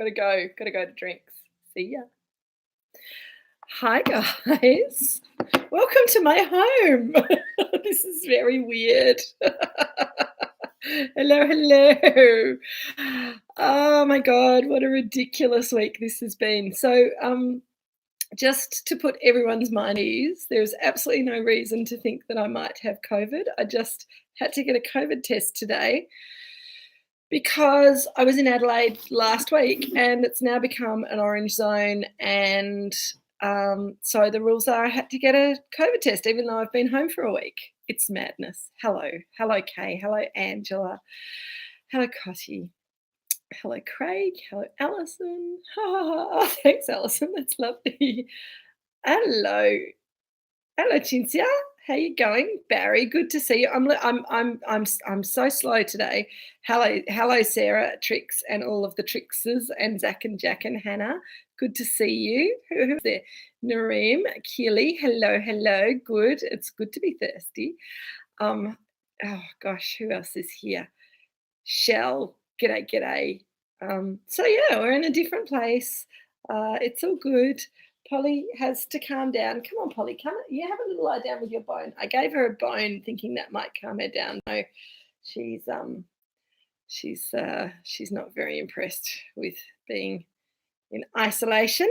Gotta go. Gotta go to drinks. See ya. Hi, guys. Welcome to my home. This is very weird. Hello, hello. Oh my God, what a ridiculous week this has been. So, just to put everyone's mind at ease, there's absolutely no reason to think that I might have COVID. I just had to get a COVID test today because I was in Adelaide last week and it's now become an orange zone. And so the rules are I had to get a COVID test, even though I've been home for a week. It's madness. Hello. Hello, Kay. Hello, Angela. Hello, Cotty. Hello, Craig. Hello, Alison. Oh, thanks, Alison. That's lovely. Hello. Hello, Cinzia. How you going, Barry? Good to see you. I'm so slow today. Hello, Sarah, Trix, and all of the Trixes, and Zach and Jack and Hannah. Good to see you. Who's there? Nareem, Keely. Hello. Good. It's good to be thirsty. Oh gosh, who else is here? Shell. G'day. So yeah, we're in a different place. It's all good. Polly has to calm down. Come on, Polly, come. You have a little lie down with your bone. I gave her a bone thinking that might calm her down. No, she's not very impressed with being in isolation.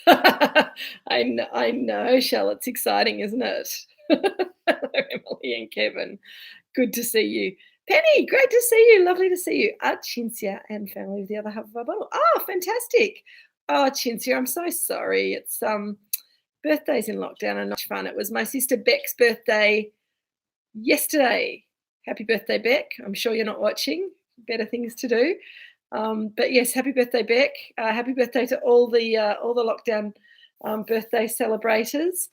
I know, Shell. It's exciting, isn't it? Hello, Emily and Kevin. Good to see you. Penny, great to see you. Lovely to see you. Cinzia and family with the other half of our bottle. Oh, fantastic. Oh, Cinzia, I'm so sorry. It's birthdays in lockdown are not fun. It was my sister Beck's birthday yesterday. Happy birthday, Beck. I'm sure you're not watching. Better things to do. But yes, happy birthday, Beck. Happy birthday to all the lockdown birthday celebrators.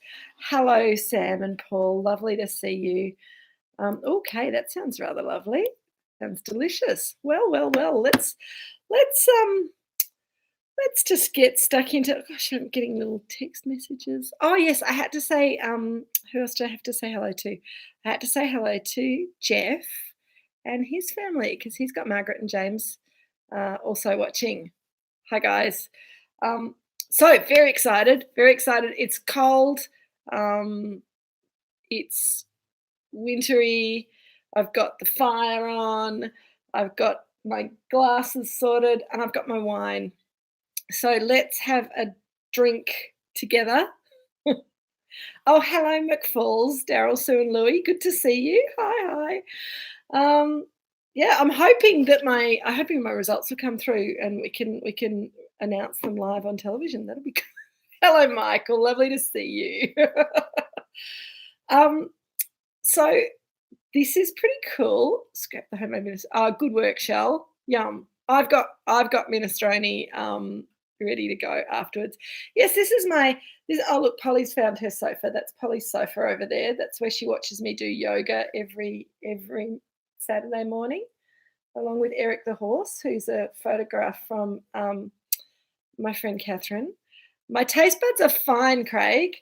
Hello, Sam and Paul. Lovely to see you. Okay, that sounds rather lovely. Sounds delicious. Well. Let's just get stuck into. Gosh, I'm getting little text messages. Oh yes, I had to say. Who else do I have to say hello to? I had to say hello to Jeff and his family because he's got Margaret and James also watching. Hi guys. So very excited. It's cold. It's wintry. I've got the fire on. I've got my glasses sorted, and I've got my wine. So let's have a drink together. Oh, hello, McFalls, Daryl, Sue, and Louie. Good to see you. Hi. Yeah, I'm hoping my results will come through, and we can announce them live on television. That'll be good. Hello, Michael. Lovely to see you. So this is pretty cool. Scrap the homemade minestrone. Good work, Shell. Yum. I've got minestrone ready to go afterwards. Yes, this. Oh look, Polly's found her sofa. That's Polly's sofa over there. That's where she watches me do yoga every Saturday morning, along with Eric the horse, who's a photograph from my friend Catherine. My taste buds are fine, Craig.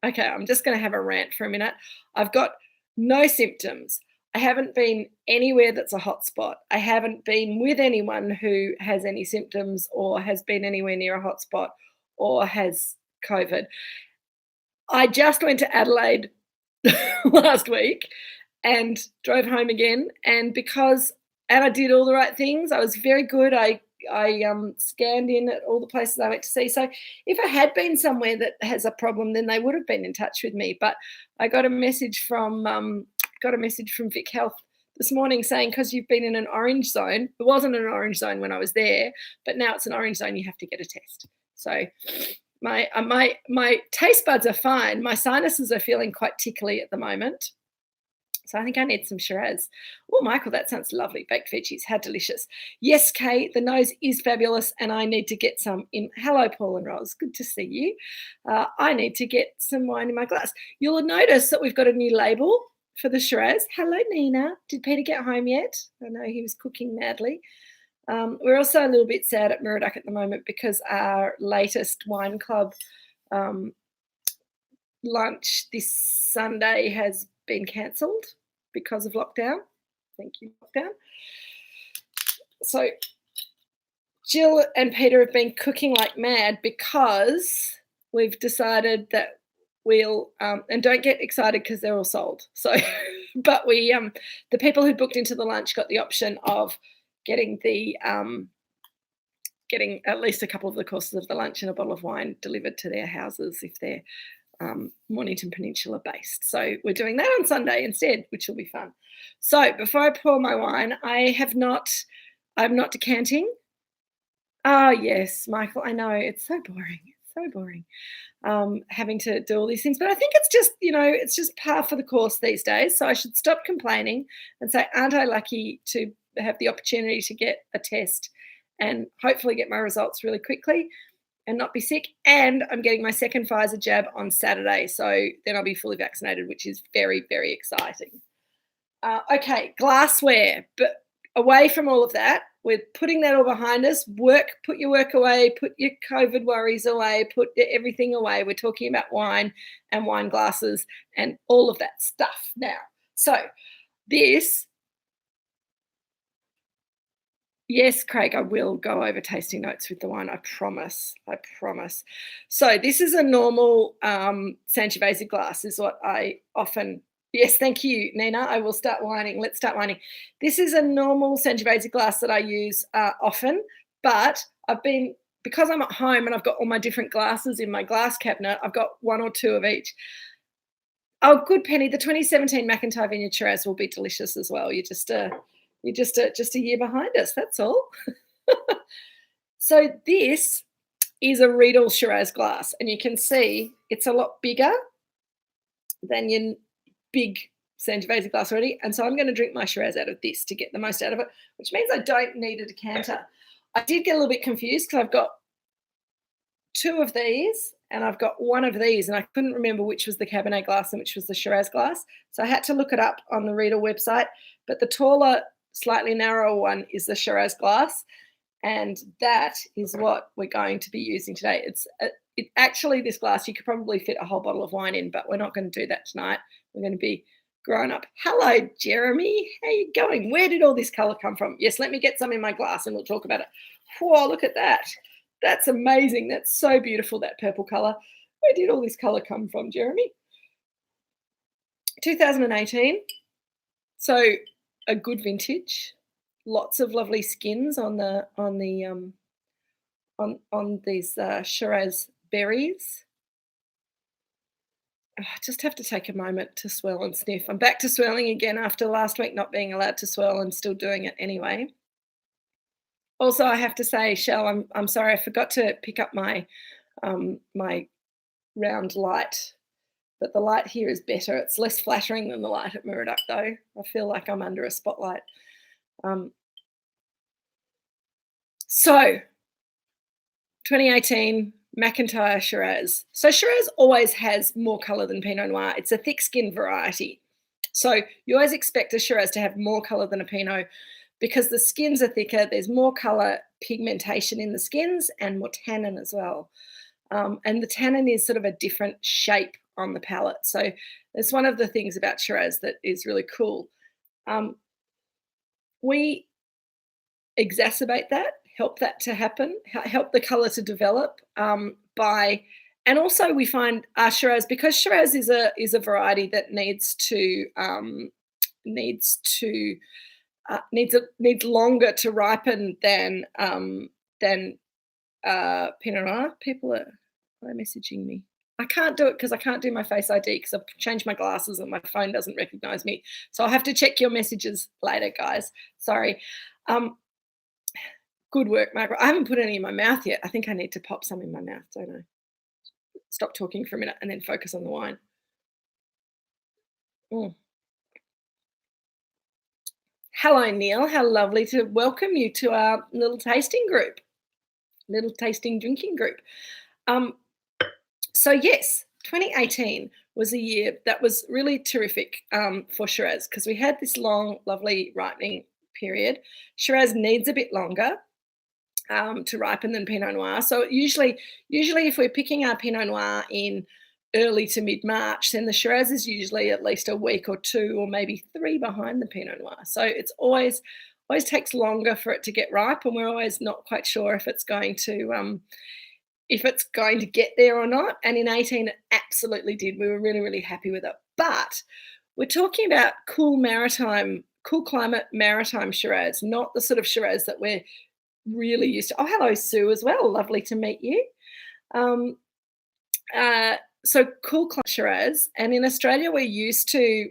Okay, I'm just going to have a rant for a minute. I've got no symptoms. I haven't been anywhere that's a hotspot. I haven't been with anyone who has any symptoms or has been anywhere near a hotspot or has COVID. I just went to Adelaide last week and drove home again. And I did all the right things. I was very good. I scanned in at all the places I went to see. So if I had been somewhere that has a problem, then they would have been in touch with me. But I got a message from Vic Health this morning saying because you've been in an orange zone. It wasn't an orange zone when I was there, but now it's an orange zone. You have to get a test. So my taste buds are fine. My sinuses are feeling quite tickly at the moment. So I think I need some Shiraz. Oh, Michael, that sounds lovely. Baked veggies, how delicious. Yes, Kay, the nose is fabulous and I need to get some in. Hello, Paul and Roz. Good to see you. I need to get some wine in my glass. You'll notice that we've got a new label for the Shiraz. Hello, Nina. Did Peter get home yet? I know he was cooking madly. We're also a little bit sad at Moorooduc at the moment because our latest wine club lunch this Sunday has been cancelled because of lockdown. Thank you, lockdown. So Jill and Peter have been cooking like mad because we've decided that we'll and don't get excited because they're all sold. So, but we the people who booked into the lunch got the option of getting getting at least a couple of the courses of the lunch and a bottle of wine delivered to their houses if they're Mornington Peninsula based. So we're doing that on Sunday instead, which will be fun. So before I pour my wine, I'm not decanting. Oh yes, Michael, I know it's so boring. It's so boring having to do all these things. But I think it's just, it's just par for the course these days. So I should stop complaining and say, aren't I lucky to have the opportunity to get a test and hopefully get my results really quickly and not be sick. And I'm getting my second Pfizer jab on Saturday. So then I'll be fully vaccinated, which is very, very exciting. Okay, glassware. But away from all of that, we're putting that all behind us. Put your work away, put your COVID worries away, put everything away. We're talking about wine and wine glasses and all of that stuff now. So this, yes, Craig, I will go over tasting notes with the wine. I promise. I promise. So this is a normal Sangiovese glass is what I often. Yes, thank you, Nina. I will start whining. Let's start whining. This is a normal Sangiovese glass that I use often, but because I'm at home and I've got all my different glasses in my glass cabinet, I've got one or two of each. Oh, good, Penny. The 2017 McIntyre Vineyard Shiraz will be delicious as well. You're just a year behind us. That's all. So this is a Riedel Shiraz glass, and you can see it's a lot bigger than your big Sangiovese glass already. And so I'm going to drink my Shiraz out of this to get the most out of it, which means I don't need a decanter. I did get a little bit confused because I've got two of these and I've got one of these, and I couldn't remember which was the Cabernet glass and which was the Shiraz glass. So I had to look it up on the Riedel website. But the taller, slightly narrower one is the Shiraz glass, and that is what we're going to be using today. Actually, this glass, you could probably fit a whole bottle of wine in, but we're not going to do that tonight. We're going to be grown up. Hello, Jeremy. How you going? Where did all this colour come from? Yes, let me get some in my glass and we'll talk about it. Whoa, look at that. That's amazing. That's so beautiful, that purple colour. Where did all this colour come from, Jeremy? 2018. So a good vintage. Lots of lovely skins on these Shiraz berries. I just have to take a moment to swirl and sniff. I'm back to swirling again after last week not being allowed to swirl and still doing it anyway. Also, I have to say, Shell, I'm sorry, I forgot to pick up my my round light, but the light here is better. It's less flattering than the light at Moorooduc, though. I feel like I'm under a spotlight. So, 2018 McIntyre Shiraz. So Shiraz always has more colour than Pinot Noir. It's a thick-skinned variety. So you always expect a Shiraz to have more colour than a Pinot because the skins are thicker. There's more colour pigmentation in the skins and more tannin as well. And the tannin is sort of a different shape on the palate. So it's one of the things about Shiraz that is really cool. We exacerbate that, help that to happen, help the colour to develop and also we find our Shiraz, because Shiraz is a variety that needs longer to ripen than Pinot Noir. People are messaging me. I can't do it because I can't do my Face ID because I've changed my glasses and my phone doesn't recognise me. So I'll have to check your messages later, guys. Sorry. Good work, Margaret. I haven't put any in my mouth yet. I think I need to pop some in my mouth, don't I? Stop talking for a minute and then focus on the wine. Hello, Neil. How lovely to welcome you to our little tasting drinking group. So yes, 2018 was a year that was really terrific for Shiraz because we had this long, lovely ripening period. Shiraz needs a bit longer to ripen than Pinot Noir. So usually if we're picking our Pinot Noir in early to mid-March, then the Shiraz is usually at least a week or 2 or maybe 3 behind the Pinot Noir. So it's always takes longer for it to get ripe, and we're always not quite sure if it's going to get there or not. And in 18, it absolutely did. We were really, really happy with it. But we're talking about cool climate maritime Shiraz, not the sort of Shiraz that we're really used to. Oh, hello, Sue, as well. Lovely to meet you. So cool climate Shiraz, and in Australia, we're used to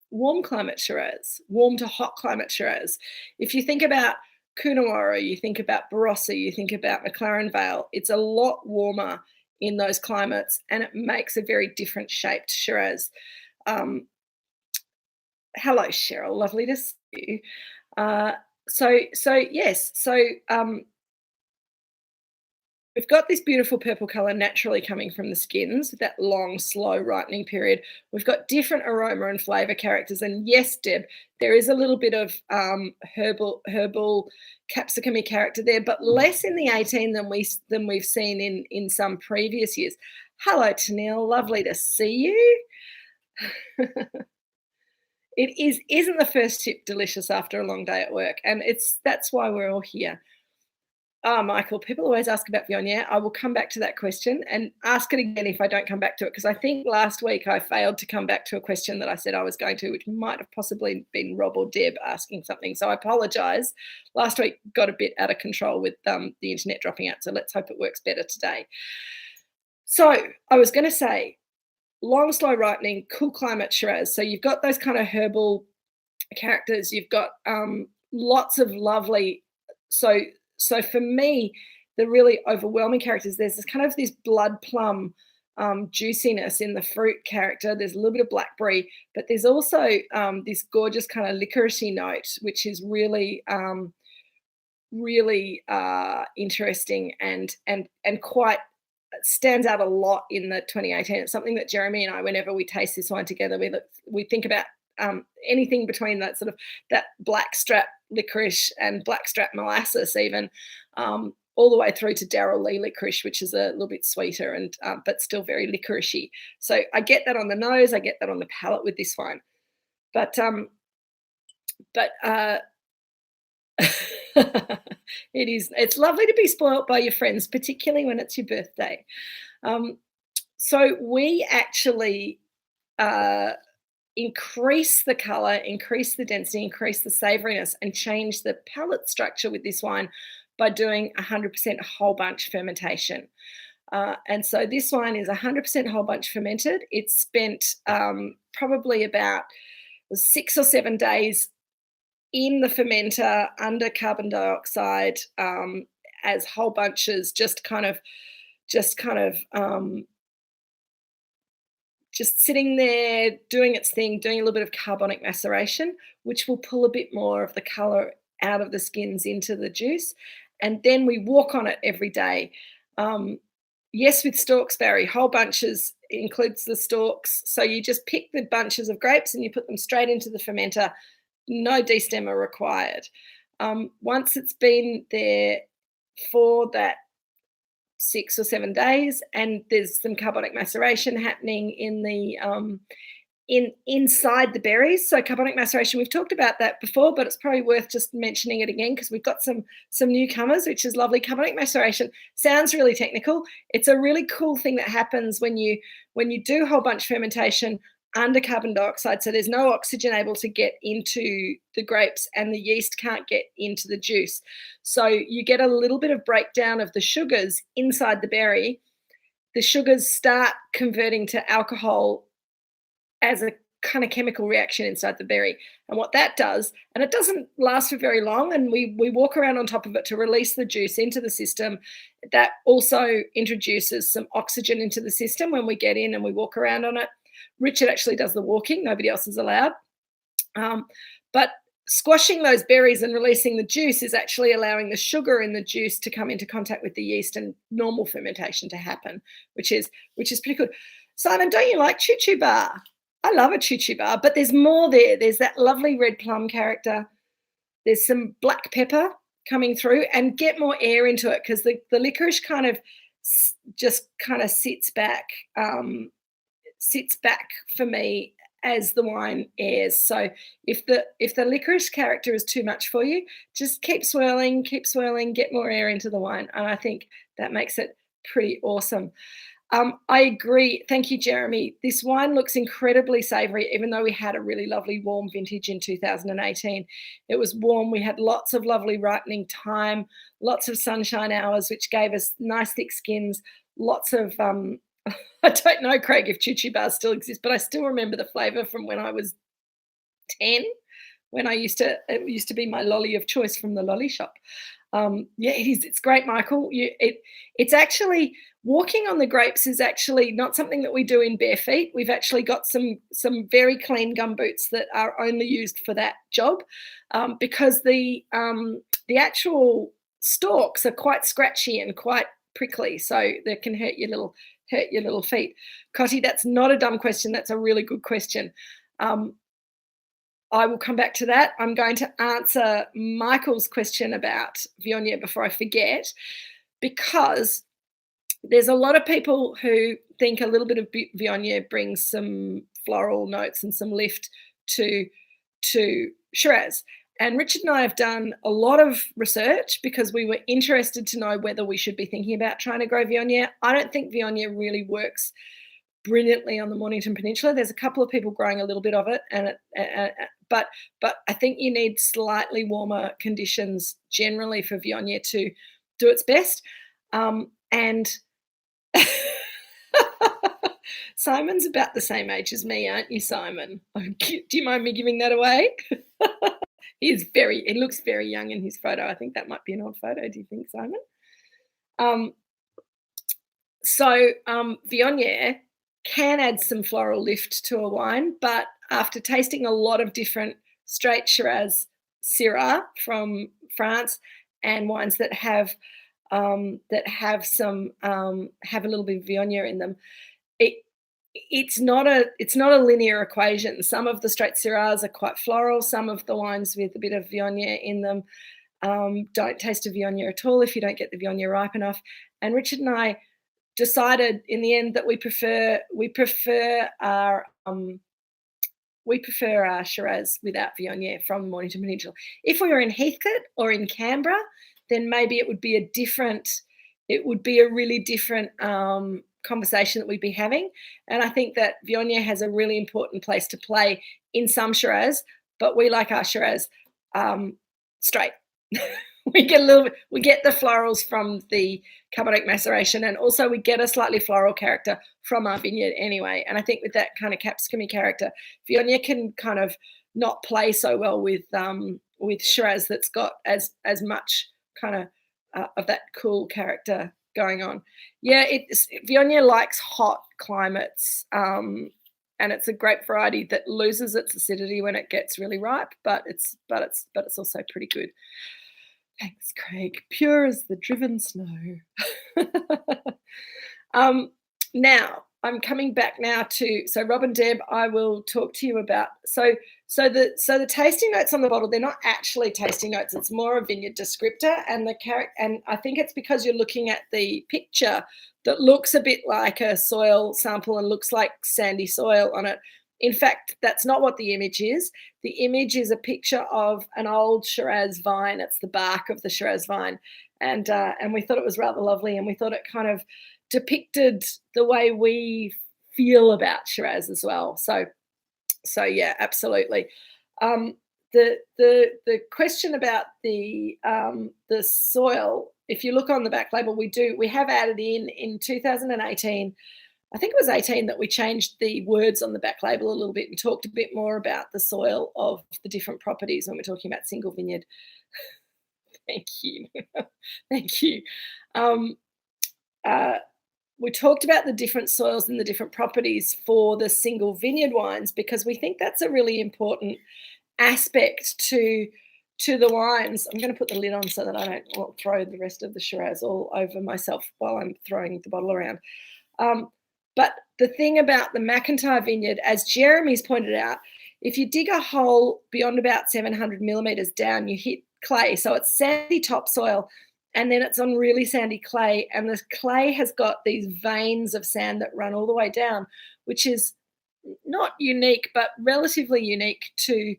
warm climate Shiraz, warm to hot climate Shiraz. If you think about Coonawarra, you think about Barossa, you think about McLaren Vale, it's a lot warmer in those climates, and it makes a very different shaped Shiraz. Hello, Cheryl, lovely to see you. We've got this beautiful purple colour naturally coming from the skins with that long, slow ripening period. We've got different aroma and flavour characters. And yes, Deb, there is a little bit of herbal capsicum-y character there, but less in the 18 than we've seen in some previous years. Hello, Tanil, lovely to see you. Isn't the first sip delicious after a long day at work? And that's why we're all here. Michael, people always ask about Viognier. I will come back to that question and ask it again if I don't come back to it, because I think last week I failed to come back to a question that I said I was going to, which might have possibly been Rob or Deb asking something. So I apologise. Last week got a bit out of control with the internet dropping out. So let's hope it works better today. So I was going to say, long, slow ripening, cool climate Shiraz. So you've got those kind of herbal characters. You've got lots of lovely. So for me, the really overwhelming characters, there's this blood plum juiciness in the fruit character. There's a little bit of blackberry, but there's also this gorgeous kind of licoricey note, which is really, really interesting and quite stands out a lot in the 2018. It's something that Jeremy and I, whenever we taste this wine together, we think about anything between that sort of that blackstrap licorice and blackstrap molasses, even all the way through to Darrell Lee licorice, which is a little bit sweeter and but still very licoricey. So I get that on the nose, I get that on the palate with this wine, but it's lovely to be spoilt by your friends, particularly when it's your birthday. So we actually increase the colour, increase the density, increase the savouriness, and change the palate structure with this wine by doing 100% whole bunch fermentation. And so this wine is 100% whole bunch fermented. It's spent probably about 6 or 7 days in the fermenter under carbon dioxide as whole bunches, just sitting there doing its thing, doing a little bit of carbonic maceration, which will pull a bit more of the colour out of the skins into the juice. And then we walk on it every day. Yes, with stalks, Barry, whole bunches includes the stalks. So you just pick the bunches of grapes and you put them straight into the fermenter. No destemmer required. Once it's been there for that 6 or 7 days, and there's some carbonic maceration happening in the inside the berries. So carbonic maceration, we've talked about that before, but it's probably worth just mentioning it again because we've got some newcomers, which is lovely. Carbonic maceration sounds really technical. It's a really cool thing that happens when you do whole bunch fermentation under carbon dioxide. So there's no oxygen able to get into the grapes and the yeast can't get into the juice. So you get a little bit of breakdown of the sugars inside the berry. The sugars start converting to alcohol as a kind of chemical reaction inside the berry. And what that does, and it doesn't last for very long, and we walk around on top of it to release the juice into the system. That also introduces some oxygen into the system when we get in and we walk around on it. Richard actually does the walking, nobody else is allowed. But squashing those berries and releasing the juice is actually allowing the sugar in the juice to come into contact with the yeast and normal fermentation to happen, which is pretty good. Simon, don't you like Choo Choo Bar? I love a Choo Choo Bar, but there's more there. There's that lovely red plum character. There's some black pepper coming through, and get more air into it because the licorice kind of just kind of sits back for me as the wine airs. So if the licorice character is too much for you, just keep swirling, get more air into the wine, and I think that makes it pretty awesome. I agree. Thank you, Jeremy. This wine looks incredibly savoury, even though we had a really lovely warm vintage in 2018. It was warm. We had lots of lovely ripening time, lots of sunshine hours, which gave us nice thick skins, lots of I don't know, Craig, if Choo Choo bars still exist, but I still remember the flavour from when I was 10, when it used to be my lolly of choice from the lolly shop. Yeah, it is. It's great, Michael. It's actually, walking on the grapes is actually not something that we do in bare feet. We've actually got some very clean gum boots that are only used for that job, because the actual stalks are quite scratchy and quite prickly, so they can hurt your little feet. Cotty, that's not a dumb question. That's a really good question. I will come back to that. I'm going to answer Michael's question about Viognier before I forget, because there's a lot of people who think a little bit of Viognier brings some floral notes and some lift to Shiraz. And Richard and I have done a lot of research because we were interested to know whether we should be thinking about trying to grow Viognier. I don't think Viognier really works brilliantly on the Mornington Peninsula. There's a couple of people growing a little bit of it, but I think you need slightly warmer conditions generally for Viognier to do its best. And Simon's about the same age as me, aren't you, Simon? Do you mind me giving that away? He looks very young in his photo. I think that might be an old photo. Do you think, Simon? Viognier can add some floral lift to a wine, but after tasting a lot of different straight Shiraz Syrah from France and wines that have a little bit of Viognier in them, it's not a linear equation. Some of the straight Syrahs are quite floral. Some of the wines with a bit of Viognier in them don't taste of Viognier at all if you don't get the Viognier ripe enough. And Richard and I decided in the end that we prefer our Shiraz without Viognier from Mornington Peninsula. If we were in Heathcote or in Canberra, then maybe it would be a really different conversation that we'd be having. And I think that Viognier has a really important place to play in some Shiraz, but we like our Shiraz straight. We get the florals from the Cabernet maceration, and also we get a slightly floral character from our vineyard anyway. And I think with that kind of capsicum character, Viognier can kind of not play so well with Shiraz that's got as much kind of that cool character going on. Yeah, Viognier likes hot climates, and it's a grape variety that loses its acidity when it gets really ripe, but it's also pretty good. Thanks, Craig. Pure as the driven snow. Now I'm coming back now to Rob and Deb. I will talk to you about so the tasting notes on the bottle. They're not actually tasting notes. It's more a vineyard descriptor, and and I think it's because you're looking at the picture that looks a bit like a soil sample and looks like sandy soil on it. In fact, that's not what the image is. The image is a picture of an old Shiraz vine. It's the bark of the Shiraz vine. And we thought it was rather lovely, and we thought it kind of depicted the way we feel about Shiraz as well. So yeah, absolutely. The question about the soil, if you look on the back label, we have added in 2018, I think it was 18, that we changed the words on the back label a little bit and talked a bit more about the soil of the different properties when we're talking about single vineyard. Thank you. Thank you. We talked about the different soils and the different properties for the single vineyard wines because we think that's a really important aspect to the wines. I'm going to put the lid on so that I don't throw the rest of the Shiraz all over myself while I'm throwing the bottle around. But the thing about the McIntyre vineyard, as Jeremy's pointed out, if you dig a hole beyond about 700 millimetres down, you hit clay. So it's sandy topsoil, and then it's on really sandy clay, and the clay has got these veins of sand that run all the way down, which is not unique, but relatively unique to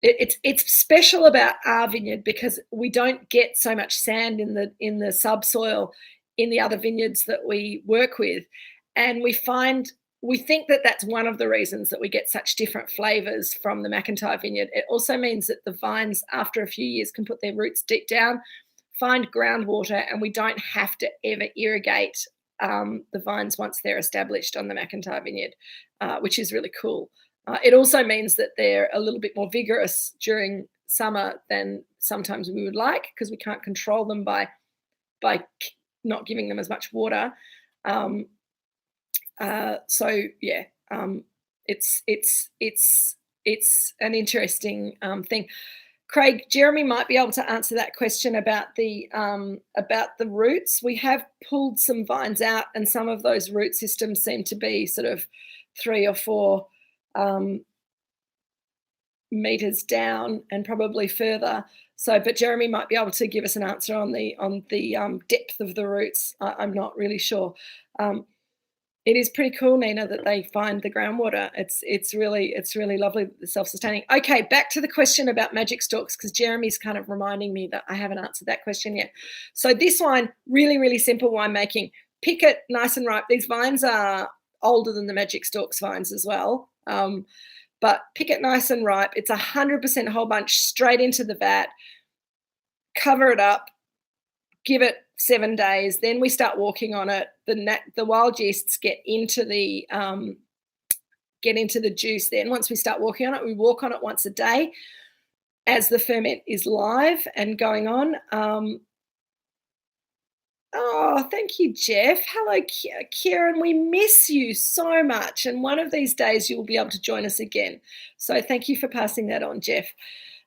it's special about our vineyard because we don't get so much sand in the subsoil in the other vineyards that we work with, and we think that that's one of the reasons that we get such different flavors from the McIntyre vineyard. It also means that the vines, after a few years, can put their roots deep down, find groundwater, and we don't have to ever irrigate the vines once they're established on the McIntyre vineyard, which is really cool. It also means that they're a little bit more vigorous during summer than sometimes we would like because we can't control them by not giving them as much water. So yeah, it's an interesting thing. Craig, Jeremy might be able to answer that question about the roots. We have pulled some vines out, and some of those root systems seem to be sort of 3 or 4 meters down and probably further. So, but Jeremy might be able to give us an answer on the depth of the roots. I'm not really sure. It is pretty cool, Nina, that they find the groundwater. It's really lovely, self-sustaining. Okay, back to the question about magic stalks, because Jeremy's kind of reminding me that I haven't answered that question yet. So this wine, really simple winemaking. Pick it nice and ripe. These vines are older than the magic stalks vines as well, but pick it nice and ripe. It's 100% whole bunch straight into the vat. Cover it up. Give it 7 days, then we start walking on it. The wild yeasts get into the juice. Then once we start walking on it, we walk on it once a day as the ferment is live and going on. Oh, thank you, Jeff. Hello, Kieran. We miss you so much, and one of these days you will be able to join us again. So thank you for passing that on, Jeff.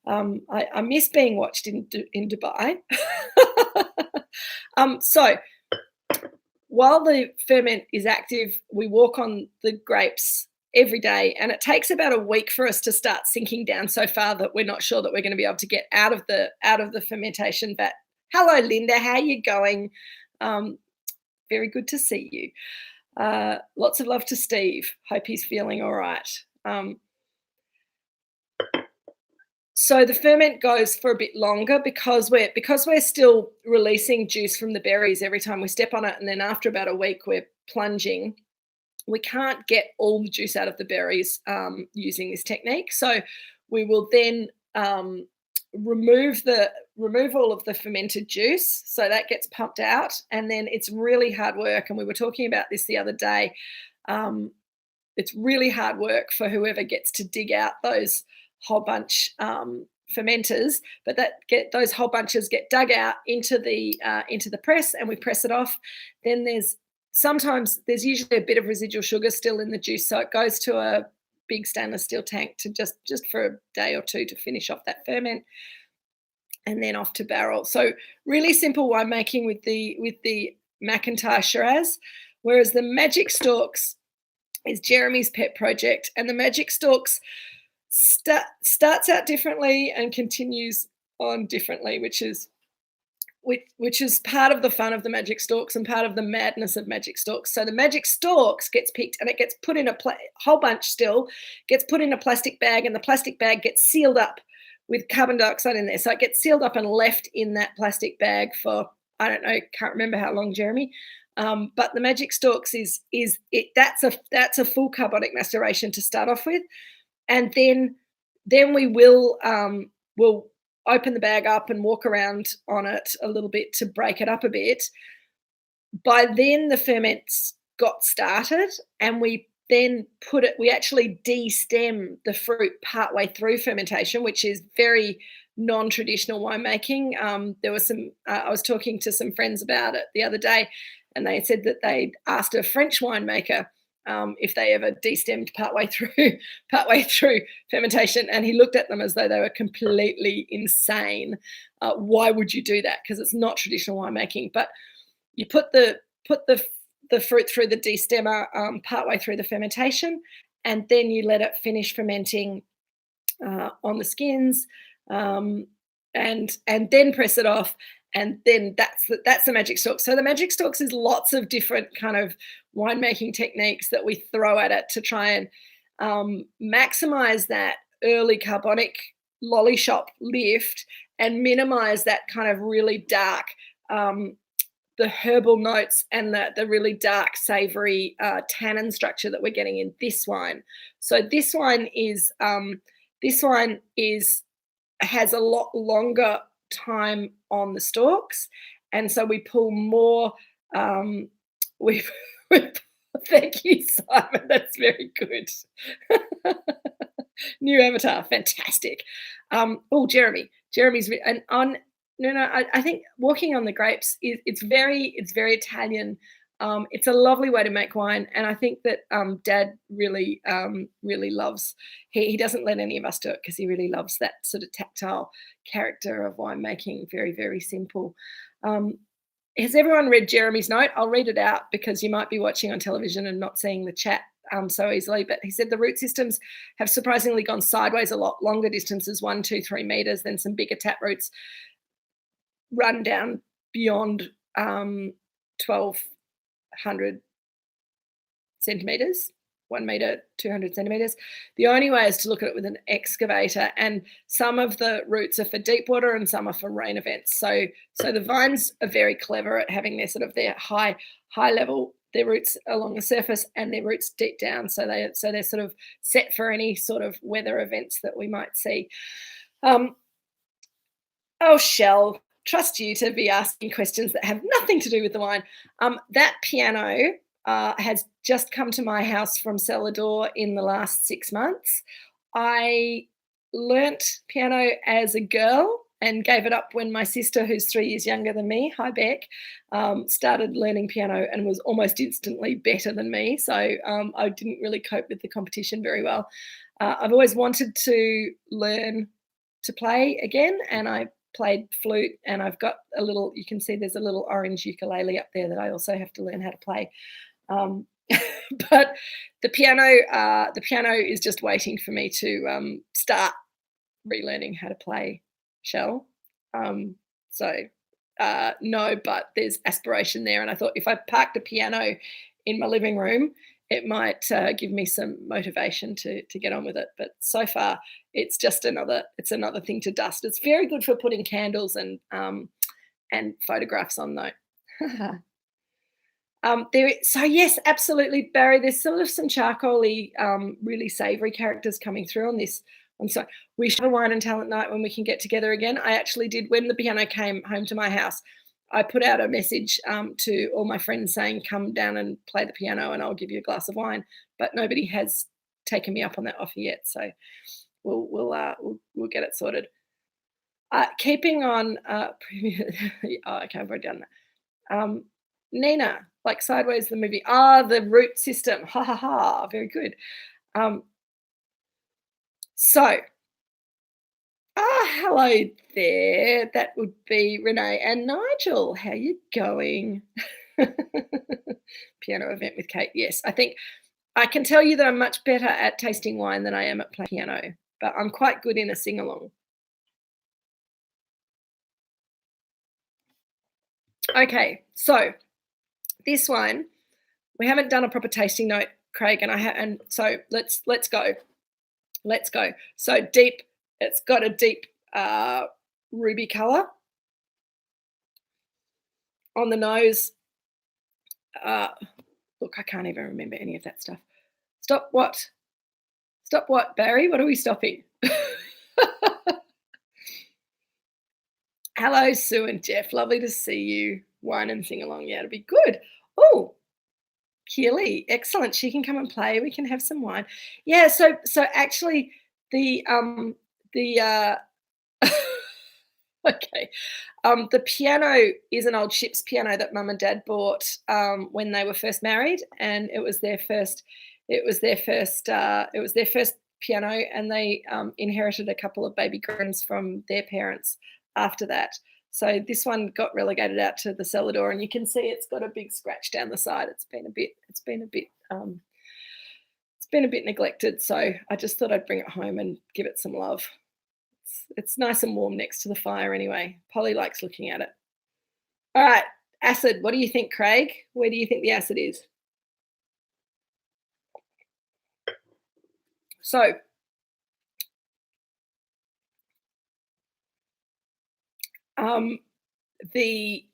I miss being watched in Dubai. So while the ferment is active, we walk on the grapes every day, and it takes about a week for us to start sinking down so far that we're not sure that we're going to be able to get out of the fermentation vat. Hello, Linda. How are you going? Very good to see you. Lots of love to Steve. Hope he's feeling all right. So the ferment goes for a bit longer because we're still releasing juice from the berries every time we step on it, and then after about a week we're plunging. We can't get all the juice out of the berries using this technique. So we will then remove all of the fermented juice, so that gets pumped out, and then it's really hard work. And we were talking about this the other day. It's really hard work for whoever gets to dig out those whole bunch fermenters, but those whole bunches get dug out into the press, and we press it off. Then there's usually a bit of residual sugar still in the juice, so it goes to a big stainless steel tank to just for a day or two to finish off that ferment, and then off to barrel. So really simple winemaking with the McIntyre Shiraz, whereas the Magic Stalks is Jeremy's pet project, and the Magic Stalks starts out differently and continues on differently, which is part of the fun of the Magic Stalks and part of the madness of Magic Stalks. So the Magic Stalks gets picked, and it gets put in whole bunch still gets put in a plastic bag, and the plastic bag gets sealed up with carbon dioxide in there. So it gets sealed up and left in that plastic bag for, I don't know, can't remember how long, Jeremy. But the Magic Stalks that's a full carbonic maceration to start off with. And then we will open the bag up and walk around on it a little bit to break it up a bit. By then the ferment's got started, and we then we actually de-stem the fruit partway through fermentation, which is very non-traditional winemaking. There was I was talking to some friends about it the other day, and they said that they'd asked a French winemaker if they ever de-stemmed partway through fermentation, and he looked at them as though they were completely insane. Why would you do that? Because it's not traditional winemaking. But you put the fruit through the de-stemmer partway through the fermentation, and then you let it finish fermenting on the skins, and then press it off. and then that's the magic stalks. So the magic stalks is lots of different kind of winemaking techniques that we throw at it to try and maximize that early carbonic lolly shop lift and minimize that kind of really dark the herbal notes and the really dark savory tannin structure that we're getting in this wine. So this wine has a lot longer time on the stalks, and so we pull more. We thank you, Simon. That's very good. New avatar, fantastic. Oh, Jeremy's and on. No, I think walking on the grapes it's very Italian. It's a lovely way to make wine, and I think that Dad really loves. He doesn't let any of us do it because he really loves that sort of tactile character of winemaking. Very, very simple. Has everyone read Jeremy's note? I'll read it out because you might be watching on television and not seeing the chat so easily. But he said the root systems have surprisingly gone sideways a lot, longer distances, 1, 2, 3 meters, than some bigger tap roots run down beyond 1,200 centimeters, 1 meter, 200 centimeters. The only way is to look at it with an excavator, and some of the roots are for deep water and some are for rain events. So the vines are very clever at having their sort of their high level, their roots along the surface and their roots deep down. So they're sort of set for any sort of weather events that we might see. Oh, Shell, trust you to be asking questions that have nothing to do with the wine. That piano has just come to my house from Celador in the last 6 months. I learnt piano as a girl and gave it up when my sister, who's 3 years younger than me, hi Beck, started learning piano and was almost instantly better than me. So I didn't really cope with the competition very well. I've always wanted to learn to play again, and I played flute, and I've got a little, you can see there's a little orange ukulele up there that I also have to learn how to play. But the piano is just waiting for me to start relearning how to play, Shell. No, but there's aspiration there, and I thought if I parked a piano in my living room, it might give me some motivation to get on with it. But so far, it's just another thing to dust. It's very good for putting candles and photographs on, though. So yes, absolutely, Barry. There's sort of some charcoaly, really savoury characters coming through on this. I'm sorry. We should have a wine and talent night when we can get together again. I actually did, when the piano came home to my house, I put out a message to all my friends saying, come down and play the piano and I'll give you a glass of wine. But nobody has taken me up on that offer yet. So we'll get it sorted. Keeping on okay, I've already done that. Nina, like Sideways, the movie. The root system. Ha ha ha. Very good. Hello there. That would be Renee and Nigel. How you going? Piano event with Kate. Yes, I think I can tell you that I'm much better at tasting wine than I am at playing piano, but I'm quite good in a sing-along. Okay, so this wine, we haven't done a proper tasting note, Craig, and so let's go. Let's go. So deep. It's got a deep ruby colour on the nose. Look, I can't even remember any of that stuff. Stop what? Stop what, Barry? What are we stopping? Hello, Sue and Jeff. Lovely to see you. Wine and sing along. Yeah, it'll be good. Oh, Keely, excellent. She can come and play. We can have some wine. Yeah. So actually, the okay. The piano is an old ship's piano that Mum and Dad bought when they were first married, and it was their first piano, and they inherited a couple of baby grands from their parents after that. So this one got relegated out to the cellar door, and you can see it's got a big scratch down the side. It's been a bit neglected, so I just thought I'd bring it home and give it some love. It's nice and warm next to the fire anyway. Polly likes looking at it. All right, acid. What do you think, Craig? Where do you think the acid is? So, um, the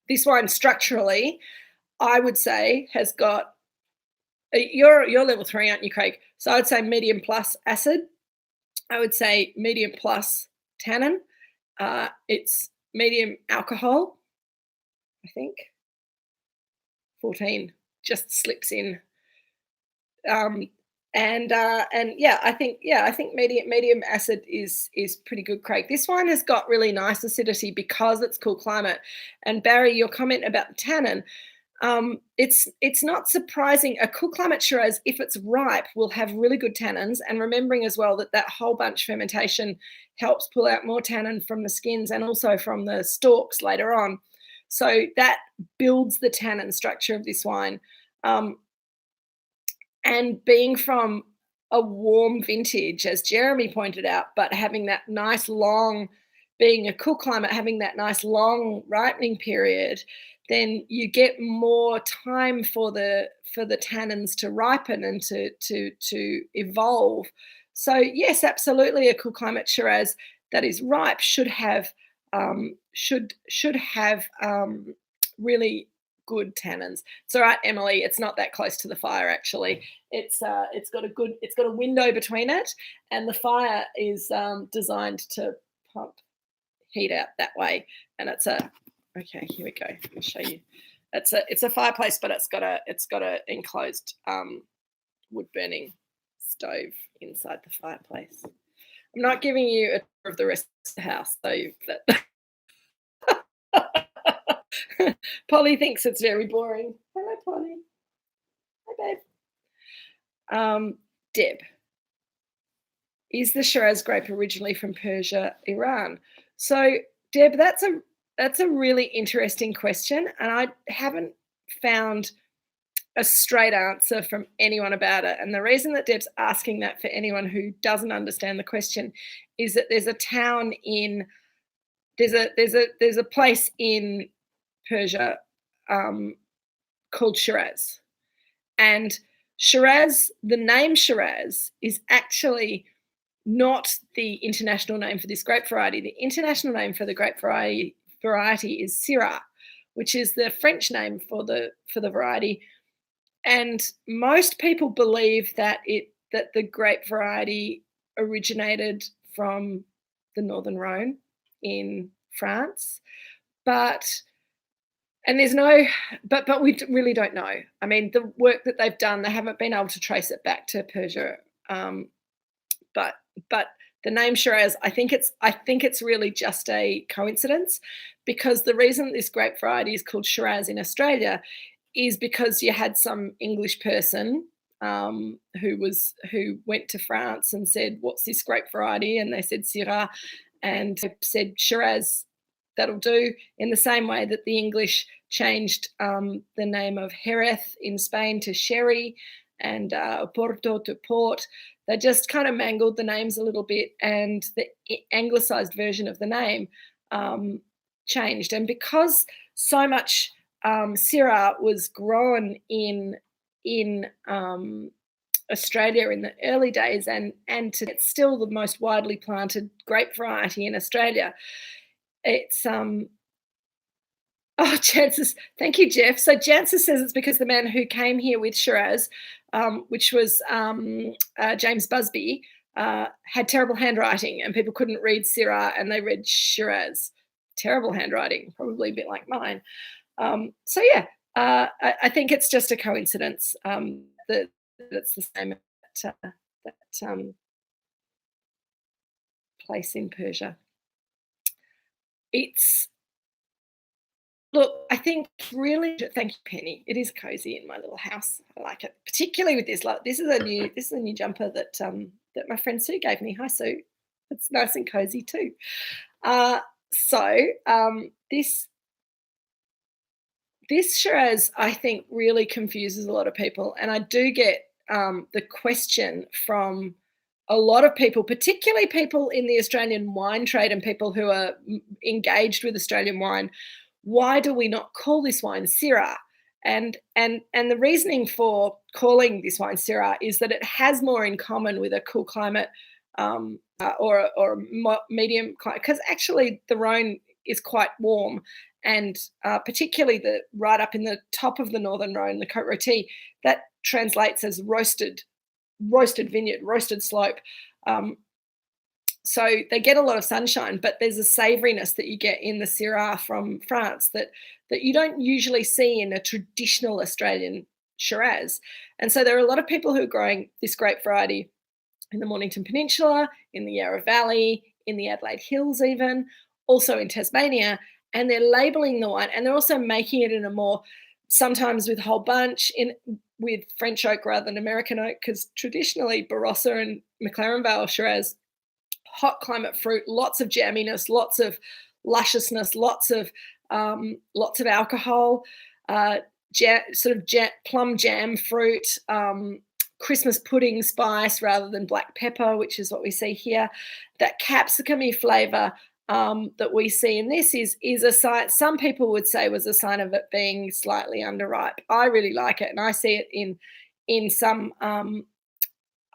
this wine structurally, I would say, has got you're level 3, aren't you, Craig? So I'd say medium plus acid. I would say medium plus tannin. It's medium alcohol, I think. 14 just slips in. Um, and I think medium acid is pretty good, Craig. This wine has got really nice acidity because it's cool climate. And Barry, your comment about the tannin, it's not surprising. A cool climate Shiraz, if it's ripe, will have really good tannins. And remembering as well that that whole bunch fermentation helps pull out more tannin from the skins and also from the stalks later on. So that builds the tannin structure of this wine. Um, and being from a warm vintage, as Jeremy pointed out, but having that nice long, being a cool climate, having that nice long ripening period, then you get more time for the tannins to ripen and to evolve. So yes, absolutely, a cool climate Shiraz that is ripe should have really good tannins. It's all right, Emily. It's not that close to the fire actually. It's got a window between it, and the fire is designed to pump heat out that way. And okay. Here we go. I'll show you. It's a fireplace, but it's got a enclosed wood burning stove inside the fireplace. I'm not giving you a tour of the rest of the house, though. Polly thinks it's very boring. Hello, Polly. Hi, babe. Deb. Is the Shiraz grape originally from Persia, Iran? So, Deb, that's a really interesting question, and I haven't found a straight answer from anyone about it. And the reason that Deb's asking that, for anyone who doesn't understand the question, is that there's a place in Persia called Shiraz, and Shiraz, the name Shiraz, is actually not the international name for this grape variety. The international name for the grape variety is Syrah, which is the French name for the variety. And most people believe that the grape variety originated from the Northern Rhone in France, but we really don't know. I mean, the work that they've done, they haven't been able to trace it back to Persia. But the name Shiraz, I think it's really just a coincidence, because the reason this grape variety is called Shiraz in Australia is because you had some English person who went to France and said, "What's this grape variety?" And they said Syrah, and said Shiraz, that'll do. In the same way that the English changed the name of Jerez in Spain to Sherry, and Porto to Port. They just kind of mangled the names a little bit, and the anglicized version of the name changed. And because so much Syrah was grown in Australia in the early days, and it's still the most widely planted grape variety in Australia. It's Jancis, thank you, Jeff. So Jancis says it's because the man who came here with Shiraz, which was James Busby, had terrible handwriting, and people couldn't read Syrah and they read Shiraz. Terrible handwriting, probably a bit like mine. I think it's just a coincidence that it's the same at that place in Persia. Look, I think really, thank you, Penny. It is cozy in my little house. I like it, particularly with this. Like, this is a new jumper that my friend Sue gave me. Hi, Sue. It's nice and cozy too. This Shiraz, I think, really confuses a lot of people, and I do get the question from a lot of people, particularly people in the Australian wine trade and people who are engaged with Australian wine. why do we not call this wine Syrah? And the reasoning for calling this wine Syrah is that it has more in common with a cool climate or a medium climate, because actually the Rhone is quite warm, and particularly the right up in the top of the northern Rhone, the Côte Rôtie, that translates as roasted vineyard, roasted slope. So they get a lot of sunshine, but there's a savouriness that you get in the Syrah from France that you don't usually see in a traditional Australian Shiraz. And so there are a lot of people who are growing this grape variety in the Mornington Peninsula, in the Yarra Valley, in the Adelaide Hills even, also in Tasmania, and they're labelling the wine, and they're also making it in a more, sometimes with whole bunch, with French oak rather than American oak, because traditionally Barossa and McLaren Vale Shiraz, hot climate fruit, lots of jamminess, lots of lusciousness, lots of alcohol, plum jam fruit, Christmas pudding spice rather than black pepper, which is what we see here. That capsicum-y flavour that we see in this is a sign, some people would say was a sign of it being slightly underripe. I really like it, and I see it in some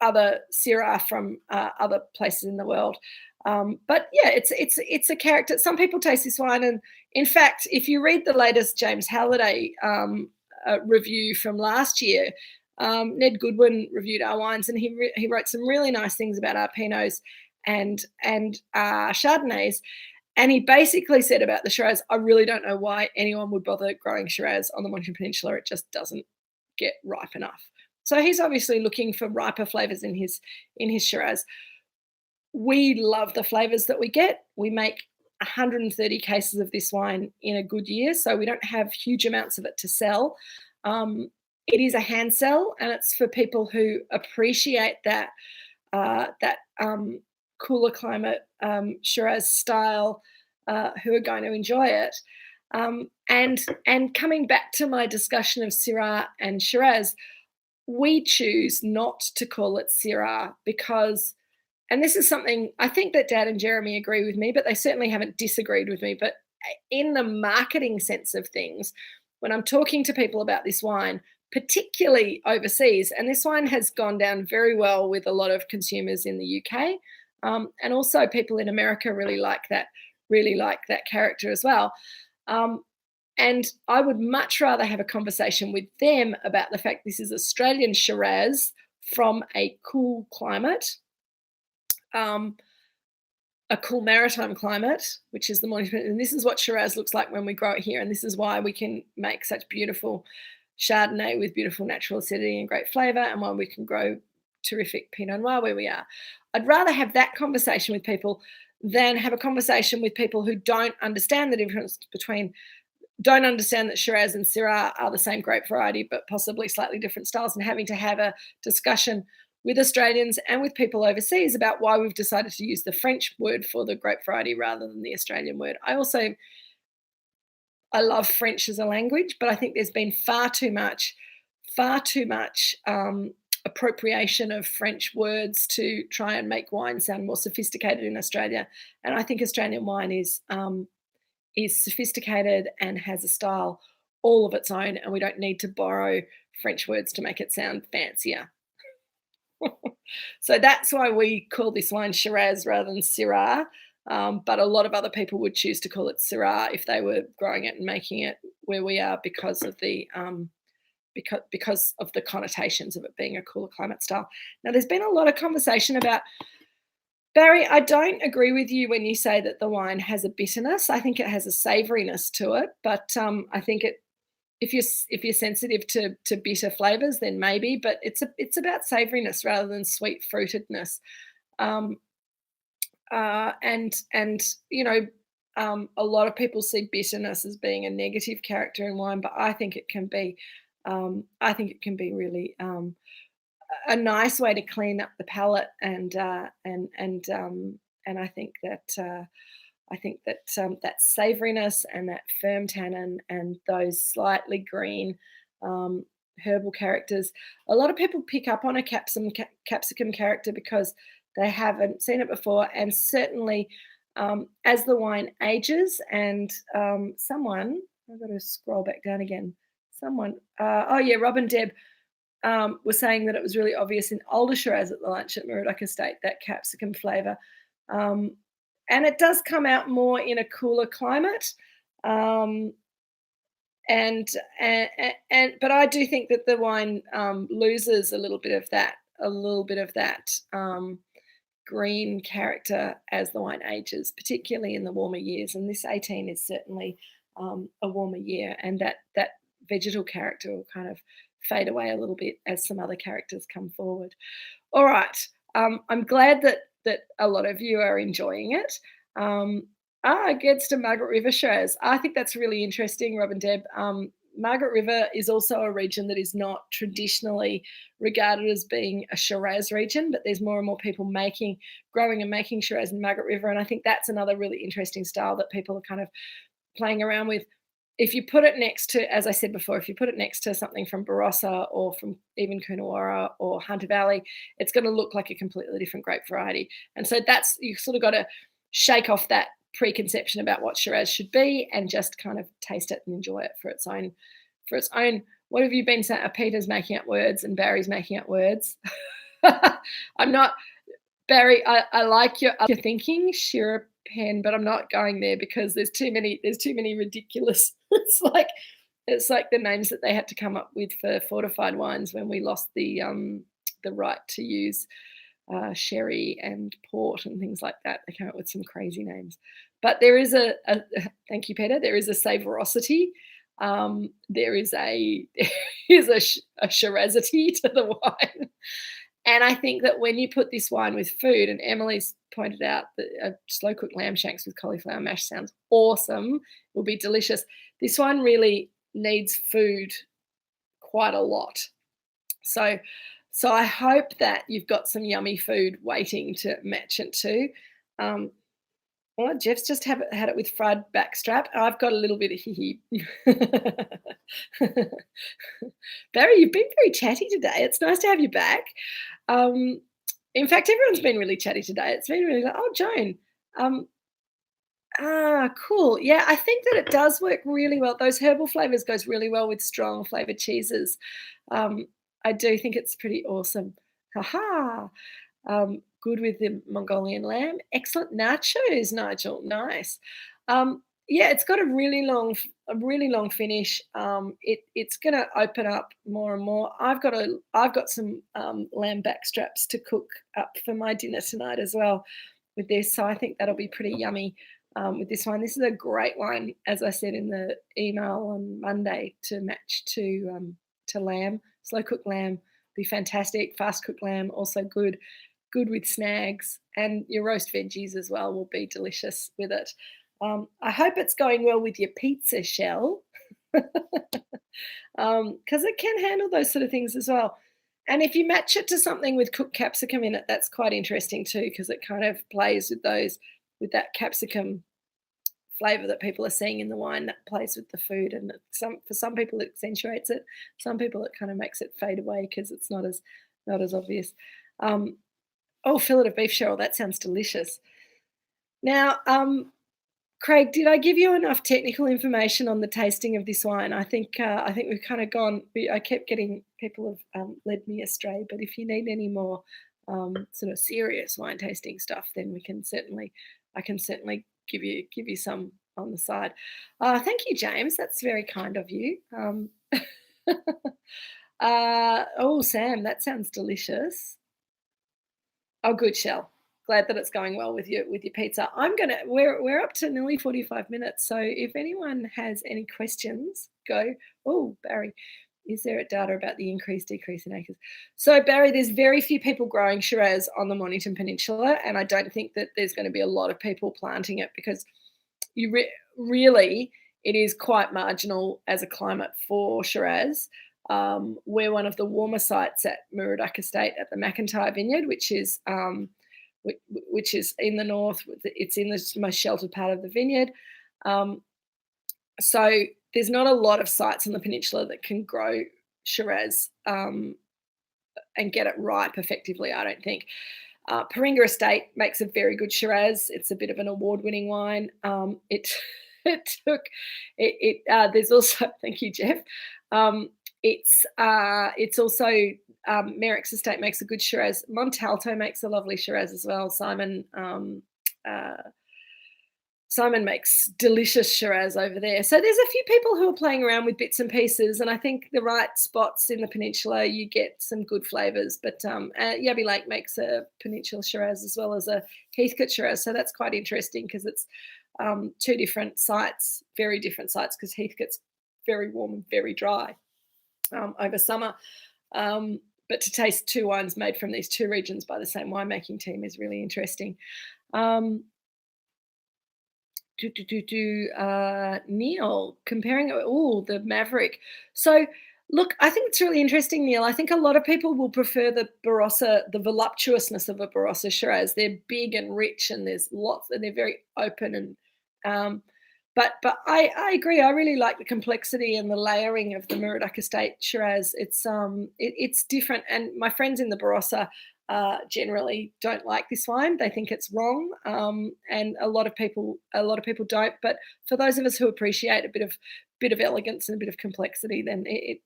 other Syrah from other places in the world. But yeah, it's a character. Some people taste this wine, and in fact, if you read the latest James Halliday review from last year, Ned Goodwin reviewed our wines, and he wrote some really nice things about our Pinots and Chardonnays. And he basically said about the Shiraz, I really don't know why anyone would bother growing Shiraz on the Mornington Peninsula. It just doesn't get ripe enough. So he's obviously looking for riper flavours in his Shiraz. We love the flavours that we get. We make 130 cases of this wine in a good year, so we don't have huge amounts of it to sell. It is a hand sell, and it's for people who appreciate that cooler climate Shiraz style, who are going to enjoy it. And coming back to my discussion of Syrah and Shiraz, we choose not to call it Syrah because, and this is something I think that Dad and Jeremy agree with me, but they certainly haven't disagreed with me. But in the marketing sense of things, when I'm talking to people about this wine, particularly overseas, and this wine has gone down very well with a lot of consumers in the UK, and also people in America really like that character as well. And I would much rather have a conversation with them about the fact this is Australian Shiraz from a cool climate, a cool maritime climate, which is the Mornington. And this is what Shiraz looks like when we grow it here. And this is why we can make such beautiful Chardonnay with beautiful natural acidity and great flavour, and why we can grow terrific Pinot Noir where we are. I'd rather have that conversation with people than have a conversation with people who don't understand the difference between, don't understand that Shiraz and Syrah are the same grape variety, but possibly slightly different styles, and having to have a discussion with Australians and with people overseas about why we've decided to use the French word for the grape variety rather than the Australian word. I love French as a language, but I think there's been far too much appropriation of French words to try and make wine sound more sophisticated in Australia. And I think Australian wine is sophisticated and has a style all of its own, and we don't need to borrow French words to make it sound fancier. So that's why we call this wine Shiraz rather than Syrah. But a lot of other people would choose to call it Syrah if they were growing it and making it where we are because of the connotations of it being a cooler climate style. Now, there's been a lot of conversation about, Barry, I don't agree with you when you say that the wine has a bitterness. I think it has a savouriness to it, but I think if you're sensitive to bitter flavours, then maybe. But it's about savouriness rather than sweet fruitedness. And you know, a lot of people see bitterness as being a negative character in wine, but I think it can be really a nice way to clean up the palate, and I think that that savouriness and that firm tannin and those slightly green herbal characters. A lot of people pick up on a capsicum character because they haven't seen it before, and certainly as the wine ages. And someone, I've got to scroll back down again. Someone, oh yeah, Rob and Deb was saying that it was really obvious in older Shiraz at the lunch at Moorooduc Estate, that capsicum flavour. And it does come out more in a cooler climate. Um, and but I do think that the wine loses a little bit of that green character as the wine ages, particularly in the warmer years. And this 18 is certainly a warmer year, and that vegetal character will kind of fade away a little bit as some other characters come forward. All right, I'm glad that a lot of you are enjoying it. It gets to Margaret River Shiraz. I think that's really interesting, Rob and Deb. Margaret River is also a region that is not traditionally regarded as being a Shiraz region, but there's more and more people growing and making Shiraz in Margaret River. And I think that's another really interesting style that people are kind of playing around with. If you put it next to, as I said before, if you put it next to something from Barossa or from even Coonawarra or Hunter Valley, it's going to look like a completely different grape variety. And so you've sort of got to shake off that preconception about what Shiraz should be and just kind of taste it and enjoy it for its own. What have you been saying? Peter's making up words and Barry's making up words. I'm not, Barry, I like your thinking, Shiraz pen, but I'm not going there because there's too many ridiculous. It's like the names that they had to come up with for fortified wines when we lost the right to use sherry and port and things like that. They came up with some crazy names. But there is thank you, Peter. There is a savorosity. There is a Shirazity to the wine. And I think that when you put this wine with food, and Emily's pointed out that slow cooked lamb shanks with cauliflower mash sounds awesome. It will be delicious. This one really needs food quite a lot. So I hope that you've got some yummy food waiting to match it to. Well, Jeff's just had it with fried backstrap. I've got a little bit of hee. Barry, you've been very chatty today. It's nice to have you back. In fact, everyone's been really chatty today. It's been really like, oh, Joan. Cool. Yeah, I think that it does work really well. Those herbal flavours goes really well with strong flavoured cheeses. I do think it's pretty awesome. Ha. Good with the Mongolian lamb. Excellent nachos, Nigel. Nice. Yeah, it's got a really long finish. It's going to open up more and more. I've got some lamb backstraps to cook up for my dinner tonight as well with this. So I think that'll be pretty yummy with this one. This is a great wine, as I said in the email on Monday, to match to lamb. Slow cooked lamb be fantastic. Fast cooked lamb also good with snags, and your roast veggies as well will be delicious with it. I hope it's going well with your pizza shell, because it can handle those sort of things as well. And if you match it to something with cooked capsicum in it, that's quite interesting too, because it kind of plays with that capsicum flavour that people are seeing in the wine, that plays with the food. And for some people it accentuates it. Some people it kind of makes it fade away because it's not as obvious. Fillet of beef, Cheryl, that sounds delicious. Now, Craig, did I give you enough technical information on the tasting of this wine? I think we've kind of gone. I kept getting people have led me astray. But if you need any more sort of serious wine tasting stuff, then I can certainly give you some on the side. Thank you, James. That's very kind of you. Sam, that sounds delicious. Oh, good, Shell. Glad that it's going well with your pizza. We're up to nearly 45 minutes. So if anyone has any questions, go. Oh, Barry, is there data about the decrease in acres? So Barry, there's very few people growing Shiraz on the Mornington Peninsula, and I don't think that there's going to be a lot of people planting it because really it is quite marginal as a climate for Shiraz. We're one of the warmer sites at Moorooduc Estate at the McIntyre vineyard, which is in the north. It's in the most sheltered part of the vineyard. So there's not a lot of sites on the peninsula that can grow Shiraz and get it ripe effectively, I don't think. Paringa Estate makes a very good Shiraz. It's a bit of an award-winning wine. It it took there's also thank you, Jeff. It's also Merrick's Estate makes a good Shiraz. Montalto makes a lovely Shiraz as well. Uh, Simon makes delicious Shiraz over there. So there's a few people who are playing around with bits and pieces, and I think the right spots in the peninsula, you get some good flavours. But Yabby Lake makes a Peninsula Shiraz as well as a Heathcote Shiraz, so that's quite interesting because it's two different sites, very different sites, because Heathcote's very warm and very dry over summer. But to taste two wines made from these two regions by the same winemaking team is really interesting. Neil comparing the Maverick. So look, I think it's really interesting, Neil. I think a lot of people will prefer the Barossa, the voluptuousness of a Barossa Shiraz. They're big and rich, and there's lots, and they're very open. And but I agree. I really like the complexity and the layering of the Moorooduc Estate Shiraz. It's different, and my friends in the Barossa generally don't like this wine. They think it's wrong, and a lot of people don't. But for those of us who appreciate a bit of elegance and a bit of complexity, then it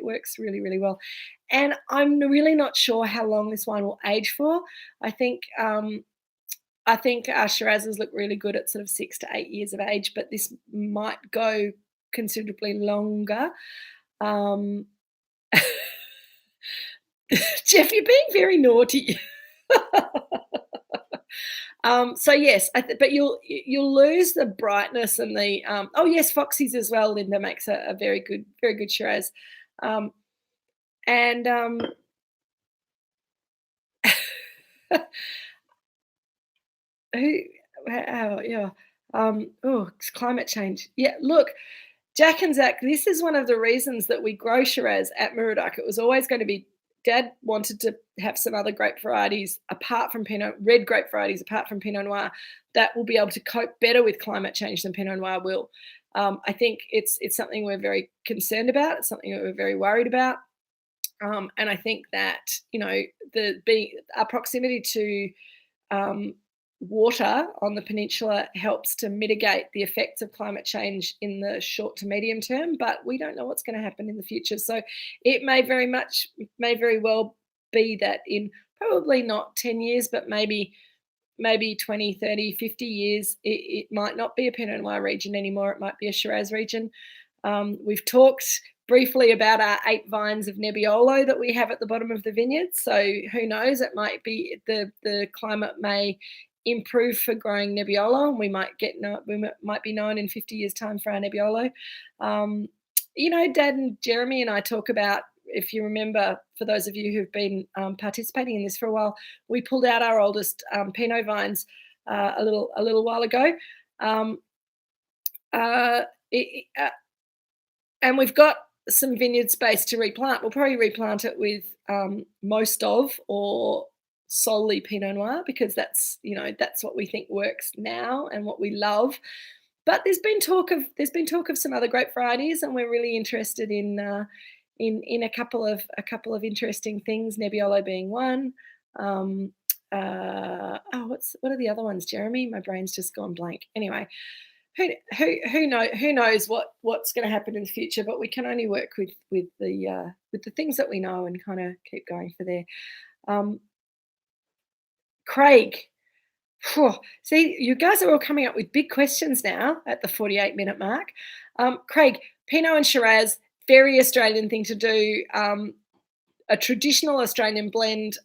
works really, really well. And I'm really not sure how long this wine will age for. I think our Shirazes look really good at sort of 6 to 8 years of age, but this might go considerably longer. Jeff, you're being very naughty. So yes, but you'll lose the brightness and the oh yes, Foxy's as well. Linda makes a very good Shiraz, and it's climate change. Yeah, look, Jack and Zach, this is one of the reasons that we grow Shiraz at Moorooduc. It was always going to be, Dad wanted to have some other grape varieties apart from red grape varieties apart from Pinot Noir that will be able to cope better with climate change than Pinot Noir will. I think it's something we're very concerned about. It's something that we're very worried about. And I think that, our proximity to water on the peninsula helps to mitigate the effects of climate change in the short to medium term, but we don't know what's going to happen in the future. So it may very well be that in probably not 10 years, but maybe 20, 30, 50 years, it might not be a Pinot Noir region anymore. It might be a Shiraz region. We've talked briefly about our 8 vines of Nebbiolo that we have at the bottom of the vineyard. So who knows, it might be the climate may improve for growing Nebbiolo, and we might be known in 50 years' time for our Nebbiolo. Dad and Jeremy and I talk about, if you remember, for those of you who've been participating in this for a while, we pulled out our oldest Pinot vines a little while ago, and we've got some vineyard space to replant. We'll probably replant it with most of or solely Pinot Noir, because that's what we think works now and what we love. But there's been talk of some other grape varieties, and we're really interested in a couple of interesting things. Nebbiolo being one. What are the other ones, Jeremy? My brain's just gone blank. Anyway, who knows what's going to happen in the future? But we can only work with the things that we know and kind of keep going for there. Craig, see, you guys are all coming up with big questions now at the 48-minute mark. Craig, Pinot and Shiraz, very Australian thing to do. A traditional Australian blend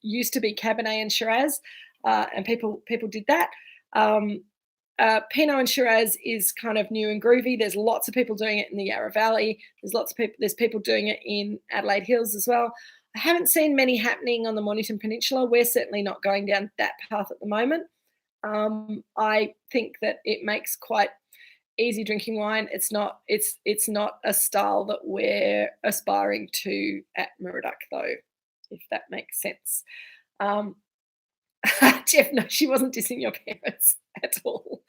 used to be Cabernet and Shiraz, and people did that. Pinot and Shiraz is kind of new and groovy. There's lots of people doing it in the Yarra Valley. There's people doing it in Adelaide Hills as well. I haven't seen many happening on the Mornington Peninsula. We're certainly not going down that path at the moment. I think that it makes quite easy drinking wine. It's not a style that we're aspiring to at Moorooduc, though, if that makes sense. Jeff, no, she wasn't dissing your parents at all.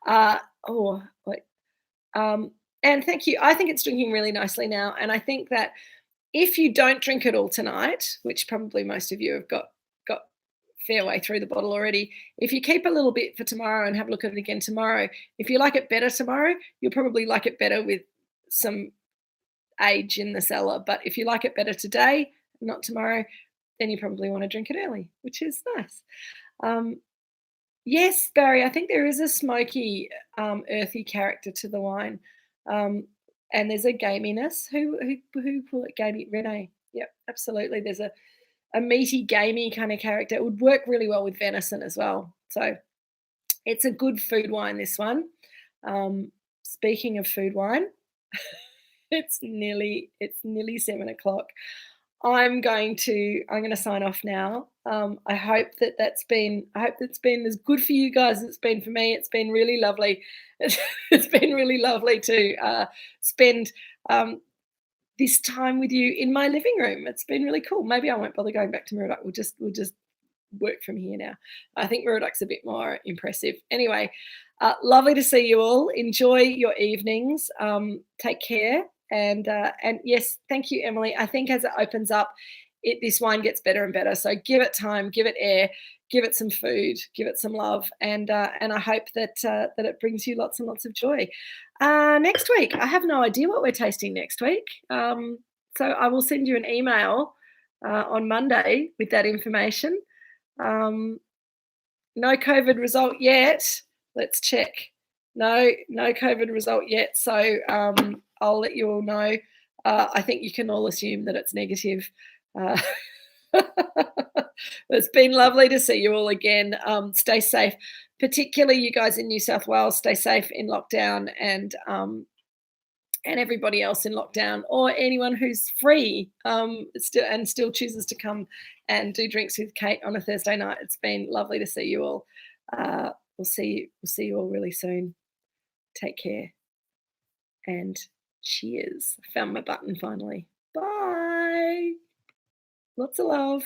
And thank you. I think it's drinking really nicely now, and I think that if you don't drink it all tonight, which probably most of you have got fair way through the bottle already. If you keep a little bit for tomorrow and have a look at it again tomorrow, if you like it better tomorrow, you'll probably like it better with some age in the cellar. But if you like it better today, not tomorrow, then you probably want to drink it early, which is nice. Yes, Barry, I think there is a smoky, earthy character to the wine, and there's a gaminess. Who call it gamey? Renee. Yep, absolutely. There's a meaty, gamey kind of character. It would work really well with venison as well. So it's a good food wine, this one. Speaking of food wine, it's nearly 7 o'clock. I'm going to sign off now. I hope that's been as good for you guys as it's been for me. It's been really lovely. It's been really lovely to spend this time with you in my living room. It's been really cool. Maybe I won't bother going back to Moorooduc. We'll just work from here now. I think Moorooduc's a bit more impressive. Anyway, lovely to see you all. Enjoy your evenings. Take care. And yes, thank you, Emily. I think as it opens up, this wine gets better and better. So give it time, give it air, give it some food, give it some love, and I hope that it brings you lots and lots of joy. Next week, I have no idea what we're tasting next week, so I will send you an email on Monday with that information. No COVID result yet. Let's check. No COVID result yet. So I'll let you all know. I think you can all assume that it's negative. It's been lovely to see you all again. Stay safe, particularly you guys in New South Wales. Stay safe in lockdown, and everybody else in lockdown, or anyone who's free still chooses to come and do drinks with Kate on a Thursday night. It's been lovely to see you all. We'll see you all really soon. Take care and cheers. I found my button finally. Bye. Lots of love.